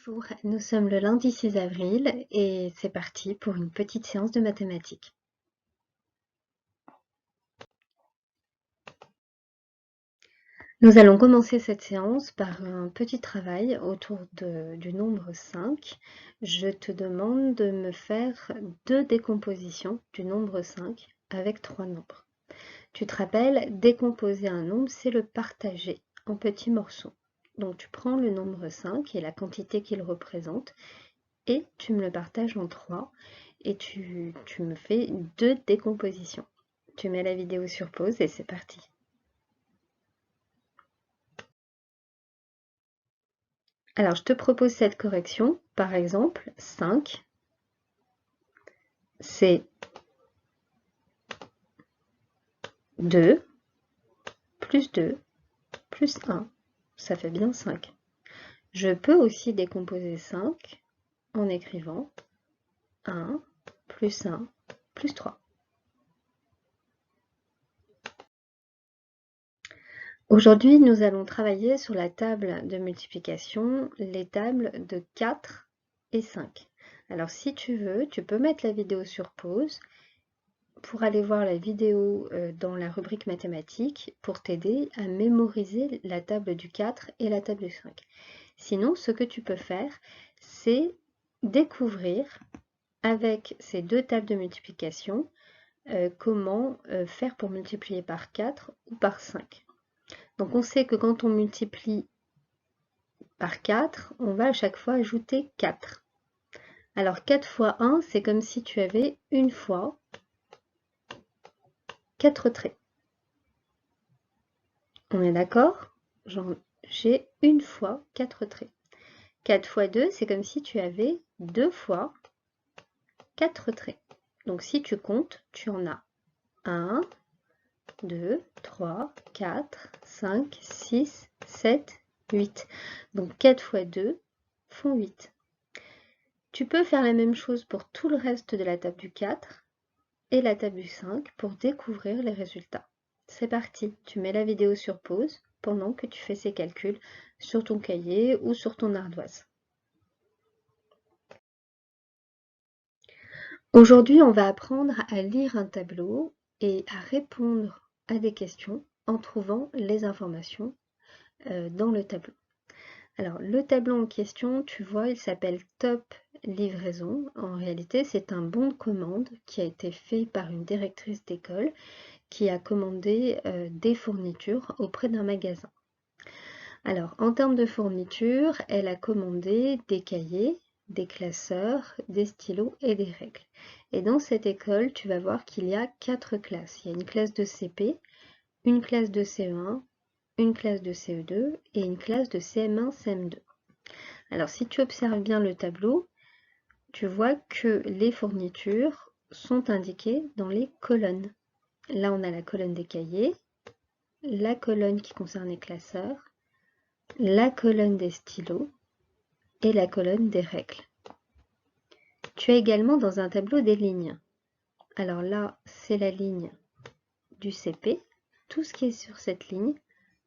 Bonjour, nous sommes le lundi 6 avril et c'est parti pour une petite séance de mathématiques. Nous allons commencer cette séance par un petit travail autour du nombre 5. Je te demande de me faire 2 décompositions du nombre 5 avec 3 nombres. Tu te rappelles, décomposer un nombre, c'est le partager en petits morceaux. Donc tu prends le nombre 5 et la quantité qu'il représente et tu me le partages en 3 et tu me fais 2 décompositions. Tu mets la vidéo sur pause et c'est parti. Alors, je te propose cette correction. Par exemple, 5, c'est 2 plus 2 plus 1. Ça fait bien 5. Je peux aussi décomposer 5 en écrivant 1 plus 1 plus 3. Aujourd'hui, nous allons travailler sur la table de multiplication, les tables de 4 et 5. Alors si tu veux, tu peux mettre la vidéo sur pause pour aller voir la vidéo dans la rubrique mathématiques pour t'aider à mémoriser la table du 4 et la table du 5. Sinon, ce que tu peux faire, c'est découvrir avec ces deux tables de multiplication comment faire pour multiplier par 4 ou par 5. Donc on sait que quand on multiplie par 4, on va à chaque fois ajouter 4. Alors 4 fois 1, c'est comme si tu avais une fois 4 traits. On est d'accord? J'ai une fois 4 traits. 4 fois 2, c'est comme si tu avais 2 fois 4 traits. Donc si tu comptes, tu en as 1, 2, 3, 4, 5, 6, 7, 8. Donc 4 fois 2 font 8. Tu peux faire la même chose pour tout le reste de la table du 4 et la table du 5 pour découvrir les résultats. C'est parti, tu mets la vidéo sur pause pendant que tu fais ces calculs sur ton cahier ou sur ton ardoise. Aujourd'hui, on va apprendre à lire un tableau et à répondre à des questions en trouvant les informations dans le tableau. Alors, le tableau en question, tu vois, il s'appelle Top Livraison. En réalité, c'est un bon de commande qui a été fait par une directrice d'école qui a commandé des fournitures auprès d'un magasin. Alors, en termes de fournitures, elle a commandé des cahiers, des classeurs, des stylos et des règles. Et dans cette école, tu vas voir qu'il y a 4 classes. Il y a une classe de CP, une classe de CE1, une classe de CE2 et une classe de CM1, CM2. Alors, si tu observes bien le tableau, tu vois que les fournitures sont indiquées dans les colonnes. Là, on a la colonne des cahiers, la colonne qui concerne les classeurs, la colonne des stylos et la colonne des règles. Tu as également dans un tableau des lignes. Alors là, c'est la ligne du CP. Tout ce qui est sur cette ligne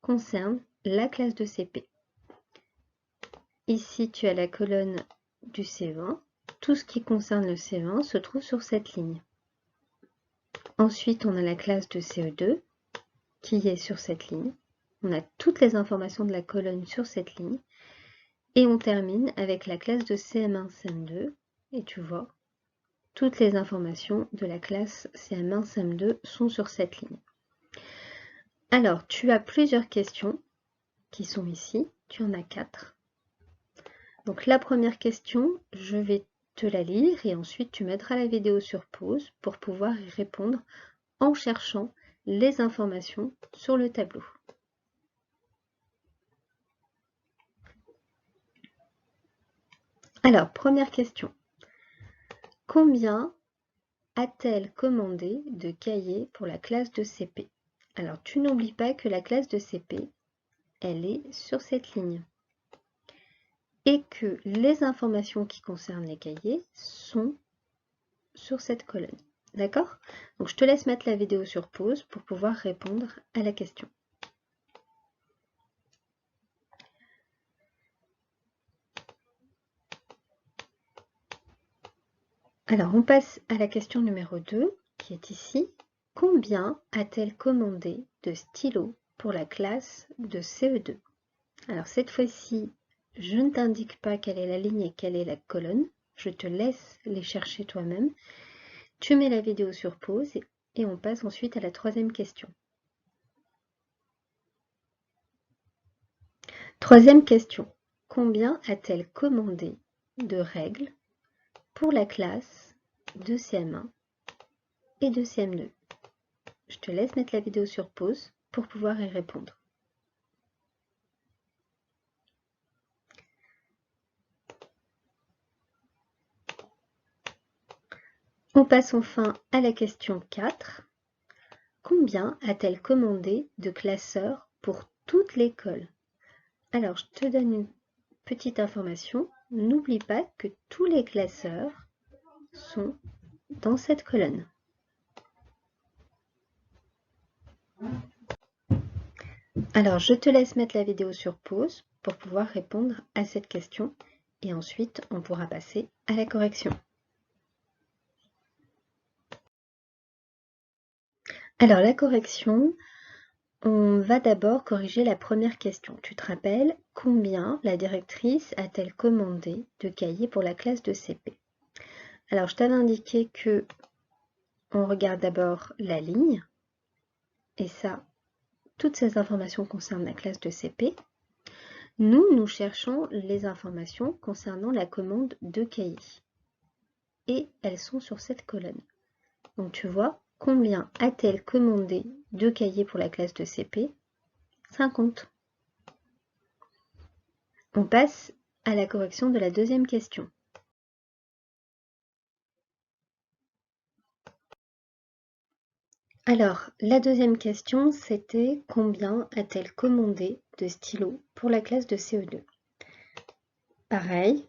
concerne la classe de CP. Ici, tu as la colonne du CE1. Tout ce qui concerne le CE1 se trouve sur cette ligne. Ensuite, on a la classe de CE2 qui est sur cette ligne. On a toutes les informations de la colonne sur cette ligne. Et on termine avec la classe de CM1, CM2. Et tu vois, toutes les informations de la classe CM1, CM2 sont sur cette ligne. Alors, tu as plusieurs questions qui sont ici. Tu en as 4. Donc la première question, je vais te la lire et ensuite tu mettras la vidéo sur pause pour pouvoir y répondre en cherchant les informations sur le tableau. Alors, première question. Combien a-t-elle commandé de cahiers pour la classe de CP? Alors, tu n'oublies pas que la classe de CP, elle est sur cette ligne. Et que les informations qui concernent les cahiers sont sur cette colonne. D'accord? Donc, je te laisse mettre la vidéo sur pause pour pouvoir répondre à la question. Alors, on passe à la question numéro 2, qui est ici. Combien a-t-elle commandé de stylos pour la classe de CE2? Alors, cette fois-ci, je ne t'indique pas quelle est la ligne et quelle est la colonne. Je te laisse les chercher toi-même. Tu mets la vidéo sur pause et on passe ensuite à la troisième question. Troisième question. Combien a-t-elle commandé de règles pour la classe de CM1 et de CM2? Je te laisse mettre la vidéo sur pause pour pouvoir y répondre. On passe enfin à la question 4. Combien a-t-elle commandé de classeurs pour toute l'école? Alors, je te donne une petite information. N'oublie pas que tous les classeurs sont dans cette colonne. Alors, je te laisse mettre la vidéo sur pause pour pouvoir répondre à cette question et ensuite on pourra passer à la correction. Alors, la correction, on va d'abord corriger la première question. Tu te rappelles combien la directrice a-t-elle commandé de cahiers pour la classe de CP? Alors, je t'avais indiqué que on regarde d'abord la ligne et ça, toutes ces informations concernent la classe de CP. Nous cherchons les informations concernant la commande de cahiers. Et elles sont sur cette colonne. Donc tu vois, combien a-t-elle commandé de cahiers pour la classe de CP? 50. On passe à la correction de la deuxième question. Alors, la deuxième question, c'était combien a-t-elle commandé de stylos pour la classe de CE2? Pareil,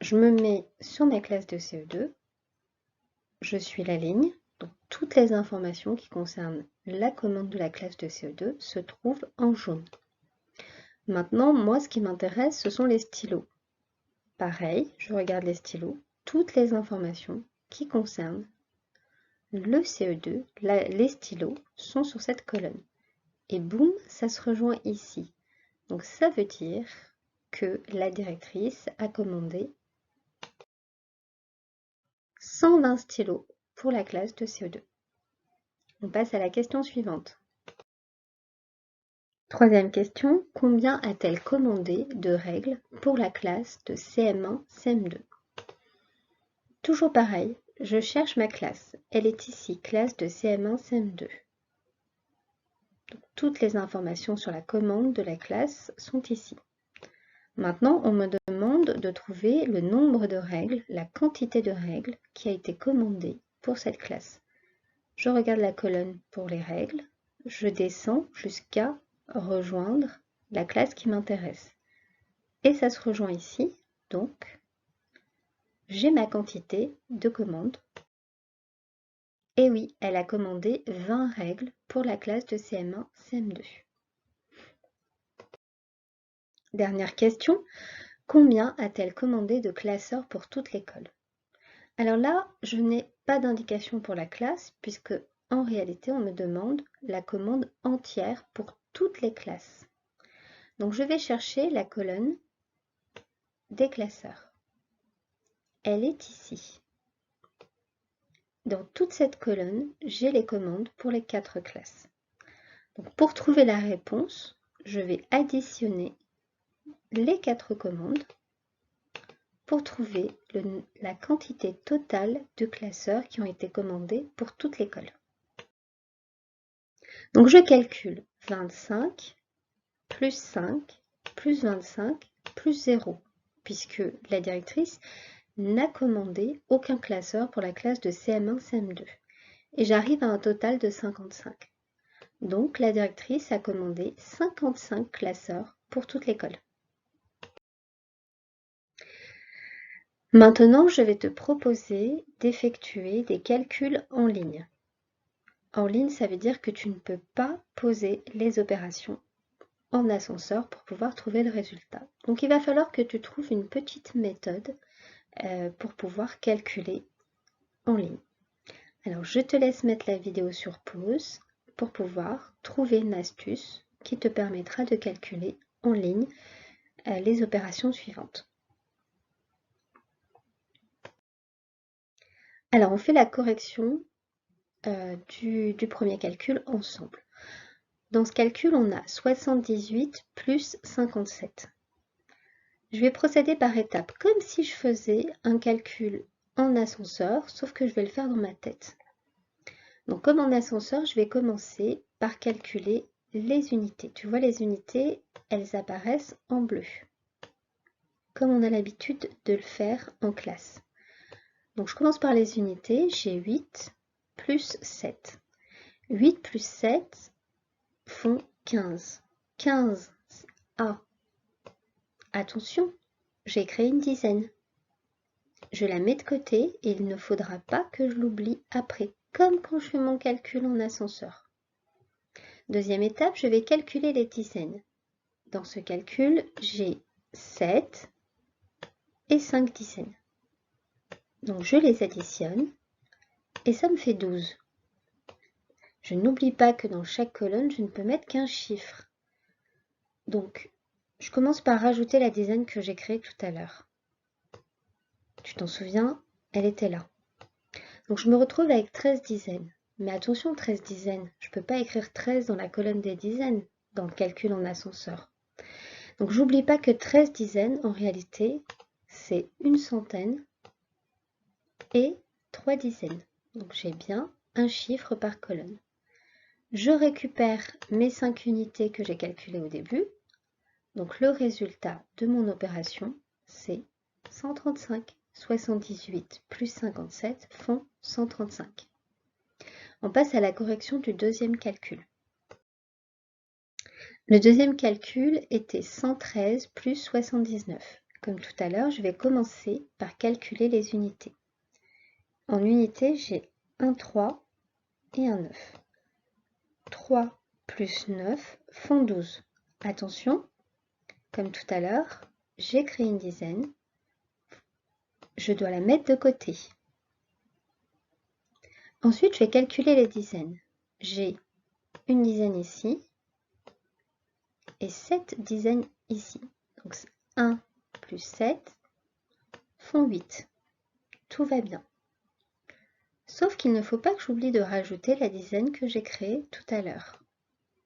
je me mets sur ma classe de CE2, je suis la ligne, donc toutes les informations qui concernent la commande de la classe de CE2 se trouvent en jaune. Maintenant, moi, ce qui m'intéresse, ce sont les stylos. Pareil, je regarde les stylos, toutes les informations qui concernent le CE2, les stylos, sont sur cette colonne. Et boum, ça se rejoint ici. Donc ça veut dire que la directrice a commandé 120 stylos pour la classe de CE2. On passe à la question suivante. Troisième question, combien a-t-elle commandé de règles pour la classe de CM1, CM2? Toujours pareil, je cherche ma classe. Elle est ici, classe de CM1, CM2. Donc, toutes les informations sur la commande de la classe sont ici. Maintenant, on me demande de trouver le nombre de règles, la quantité de règles qui a été commandée pour cette classe. Je regarde la colonne pour les règles, je descends jusqu'à rejoindre la classe qui m'intéresse. Et ça se rejoint ici, donc j'ai ma quantité de commandes. Et oui, elle a commandé 20 règles pour la classe de CM1, CM2. Dernière question, combien a-t-elle commandé de classeurs pour toute l'école? Alors là, je n'ai pas d'indication pour la classe puisque en réalité, on me demande la commande entière pour toutes les classes. Donc je vais chercher la colonne des classeurs. Elle est ici. Dans toute cette colonne, j'ai les commandes pour les 4 classes. Donc pour trouver la réponse, je vais additionner les 4 commandes pour trouver la quantité totale de classeurs qui ont été commandés pour toute l'école. Donc je calcule 25 plus 5 plus 25 plus 0, puisque la directrice n'a commandé aucun classeur pour la classe de CM1, CM2. Et j'arrive à un total de 55. Donc la directrice a commandé 55 classeurs pour toute l'école. Maintenant, je vais te proposer d'effectuer des calculs en ligne. En ligne, ça veut dire que tu ne peux pas poser les opérations en ascenseur pour pouvoir trouver le résultat. Donc il va falloir que tu trouves une petite méthode pour pouvoir calculer en ligne. Alors, je te laisse mettre la vidéo sur pause pour pouvoir trouver une astuce qui te permettra de calculer en ligne les opérations suivantes. Alors, on fait la correction du premier calcul ensemble. Dans ce calcul, on a 78 plus 57. Je vais procéder par étapes, comme si je faisais un calcul en ascenseur, sauf que je vais le faire dans ma tête. Donc, comme en ascenseur, je vais commencer par calculer les unités. Tu vois, les unités, elles apparaissent en bleu, comme on a l'habitude de le faire en classe. Donc, je commence par les unités. J'ai 8 plus 7. 8 plus 7 font 15. 15, ah, attention, j'ai créé une dizaine. Je la mets de côté et il ne faudra pas que je l'oublie après, comme quand je fais mon calcul en ascenseur. Deuxième étape, je vais calculer les dizaines. Dans ce calcul, j'ai 7 et 5 dizaines. Donc je les additionne et ça me fait 12. Je n'oublie pas que dans chaque colonne, je ne peux mettre qu'un chiffre. Donc, je commence par rajouter la dizaine que j'ai créée tout à l'heure. Tu t'en souviens, elle était là. Donc je me retrouve avec 13 dizaines. Mais attention, 13 dizaines, je ne peux pas écrire 13 dans la colonne des dizaines, dans le calcul en ascenseur. Donc j'oublie pas que 13 dizaines, en réalité, c'est une centaine et 3 dizaines. Donc j'ai bien un chiffre par colonne. Je récupère mes 5 unités que j'ai calculées au début. Donc le résultat de mon opération, c'est 135. 78 plus 57 font 135. On passe à la correction du deuxième calcul. Le deuxième calcul était 113 plus 79. Comme tout à l'heure, je vais commencer par calculer les unités. En unités, j'ai un 3 et un 9. 3 plus 9 font 12. Attention, comme tout à l'heure, j'ai créé une dizaine. Je dois la mettre de côté. Ensuite, je vais calculer les dizaines. J'ai une dizaine ici et 7 dizaines ici. Donc 1 plus 7 font 8. Tout va bien. Sauf qu'il ne faut pas que j'oublie de rajouter la dizaine que j'ai créée tout à l'heure.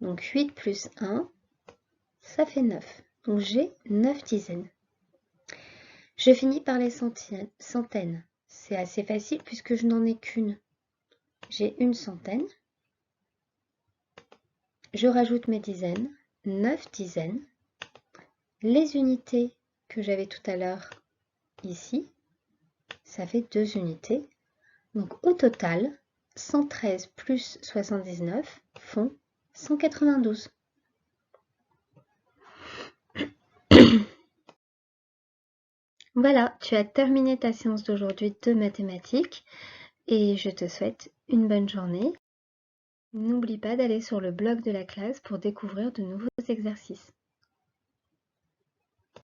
Donc 8 plus 1, ça fait 9. Donc j'ai 9 dizaines. Je finis par les centaines. C'est assez facile puisque je n'en ai qu'une. J'ai une centaine. Je rajoute mes dizaines, 9 dizaines. Les unités que j'avais tout à l'heure ici, ça fait 2 unités. Donc au total, 113 plus 79 font 192. Voilà, tu as terminé ta séance d'aujourd'hui de mathématiques et je te souhaite une bonne journée. N'oublie pas d'aller sur le blog de la classe pour découvrir de nouveaux exercices.